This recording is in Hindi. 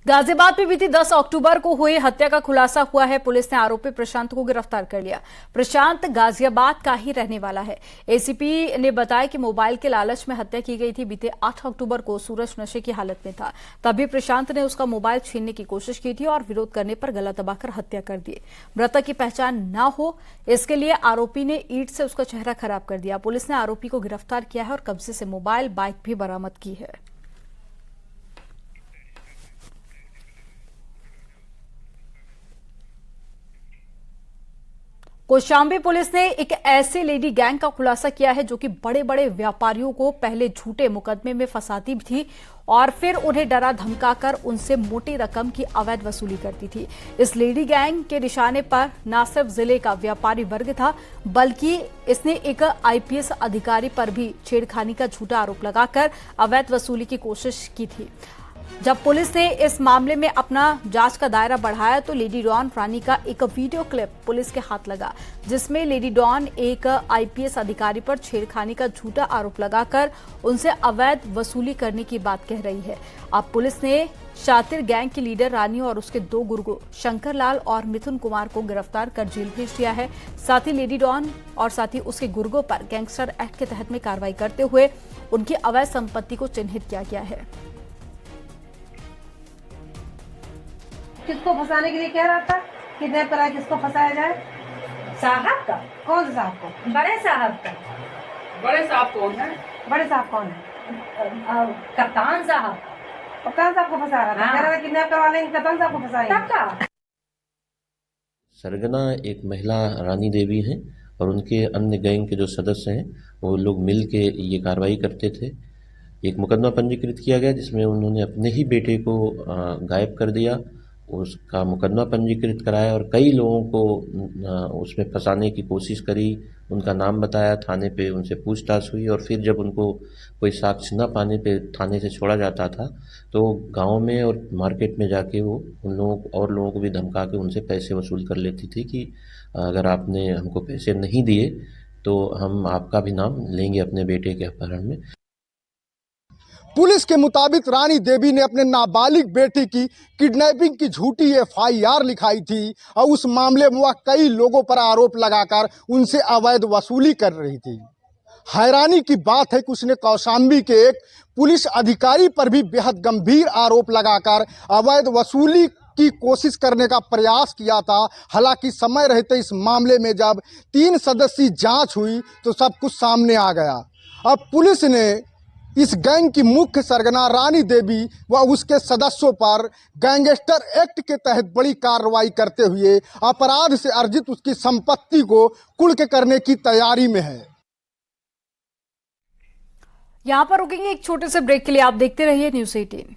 गाजियाबाद में बीती 10 अक्टूबर को हुई हत्या का खुलासा हुआ है। पुलिस ने आरोपी प्रशांत को गिरफ्तार कर लिया। प्रशांत गाजियाबाद का ही रहने वाला है। एसीपी ने बताया कि मोबाइल के लालच में हत्या की गई थी। बीते 8 अक्टूबर को सूरज नशे की हालत में था, तभी प्रशांत ने उसका मोबाइल छीनने की कोशिश की थी और विरोध करने पर गला दबाकर हत्या कर दी। मृतक की पहचान न हो इसके लिए आरोपी ने ईंट से उसका चेहरा खराब कर दिया। पुलिस ने आरोपी को गिरफ्तार किया है और कब्जे से मोबाइल, बाइक भी बरामद की है। कौशांबी पुलिस ने एक ऐसे लेडी गैंग का खुलासा किया है जो कि बड़े बड़े व्यापारियों को पहले झूठे मुकदमे में फंसाती थी और फिर उन्हें डरा धमकाकर उनसे मोटी रकम की अवैध वसूली करती थी। इस लेडी गैंग के निशाने पर न सिर्फ जिले का व्यापारी वर्ग था, बल्कि इसने एक आईपीएस अधिकारी पर भी छेड़खानी का झूठा आरोप लगाकर अवैध वसूली की कोशिश की थी। जब पुलिस ने इस मामले में अपना जांच का दायरा बढ़ाया तो लेडी डॉन रानी का एक वीडियो क्लिप पुलिस के हाथ लगा, जिसमें लेडी डॉन एक आईपीएस अधिकारी पर छेड़खानी का झूठा आरोप लगाकर उनसे अवैध वसूली करने की बात कह रही है। अब पुलिस ने शातिर गैंग की लीडर रानी और उसके 2 गुर्गों शंकर लाल और मिथुन कुमार को गिरफ्तार कर जेल भेज दिया है। साथ ही लेडी डॉन और साथ ही उसके गुर्गों पर गैंगस्टर एक्ट के तहत में कार्रवाई करते हुए उनकी अवैध संपत्ति को चिन्हित किया गया है। किसको फंसाने के लिए कह रहा था? किडनैप करा, किसको फंसाया जाए? साहब का? कौन से साहब को? बड़े साहब का। बड़े साहब कौन है? बड़े साहब कौन है? कप्तान साहब। कप्तान साहब को फंसा रहा था। हाँ। कह रहा था किडनैप करवा लेंगे, कप्तान साहब को फंसाएंगे। तब का सरगना एक महिला रानी देवी हैं और उनके अन्य गैंग के जो सदस्य हैं वो लोग मिल के ये कार्रवाई करते थे। एक मुकदमा पंजीकृत किया गया जिसमें उन्होंने अपने ही बेटे को गायब कर दिया, उसका मुकदमा पंजीकृत कराया और कई लोगों को उसमें फंसाने की कोशिश करी। उनका नाम बताया, थाने पे उनसे पूछताछ हुई और फिर जब उनको कोई साक्ष्य न पाने पे थाने से छोड़ा जाता था तो गांव में और मार्केट में जाके वो उन लोगों और लोगों को भी धमका के उनसे पैसे वसूल कर लेती थी कि अगर आपने हमको पैसे नहीं दिए तो हम आपका भी नाम लेंगे अपने बेटे के अपहरण में। पुलिस के मुताबिक रानी देवी ने अपने नाबालिग बेटी की किडनैपिंग की झूठी एफआईआर लिखाई थी और उस मामले में वह कई लोगों पर आरोप लगाकर उनसे अवैध वसूली कर रही थी। हैरानी की बात है कि उसने कौशांबी के एक पुलिस अधिकारी पर भी बेहद गंभीर आरोप लगाकर अवैध वसूली की कोशिश करने का प्रयास किया था। हालांकि समय रहते इस मामले में जब 3 सदस्यीय जांच हुई तो सब कुछ सामने आ गया। अब पुलिस ने इस गैंग की मुख्य सरगना रानी देवी व उसके सदस्यों पर गैंगस्टर एक्ट के तहत बड़ी कार्रवाई करते हुए अपराध से अर्जित उसकी संपत्ति को कुर्क करने की तैयारी में है। यहां पर रुकेंगे एक छोटे से ब्रेक के लिए। आप देखते रहिए न्यूज़ 18।